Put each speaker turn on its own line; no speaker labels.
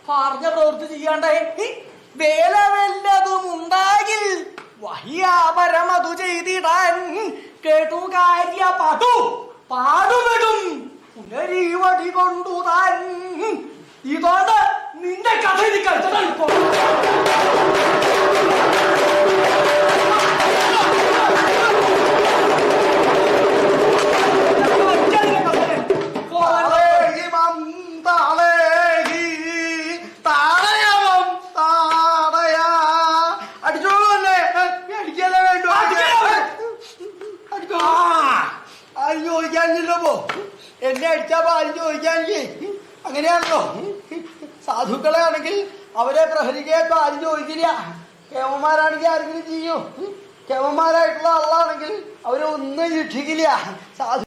പറഞ്ഞ പ്രവൃത്തി ചെയ്യാണ്ടേ വേല വല്ലതും ഉണ്ടാകിൽ വഹിയാപരമതു ചെയ്തിടാൻ കേട്ടു കാര്യ പാടുപെടും പുനരീവടി കൊണ്ടു താൻ. ഇതാണ് നിന്റെ കഥ.
ചോദിക്കാനില്ലപ്പോ എന്നെ അടിച്ചാ ആരും ചോദിക്കാനില്ലേ? അങ്ങനെയാണല്ലോ. സാധുക്കളെ ആണെങ്കിൽ അവരെ പ്രഹരിക്കാത്ത ആരും ചോദിക്കില്ല. കേവന്മാരാണെങ്കിൽ ആരെങ്കിലും ചെയ്യും. കേവന്മാരായിട്ടുള്ള ആളാണെങ്കിൽ അവരെ ഒന്നും ശിക്ഷിക്കില്ല. സാധു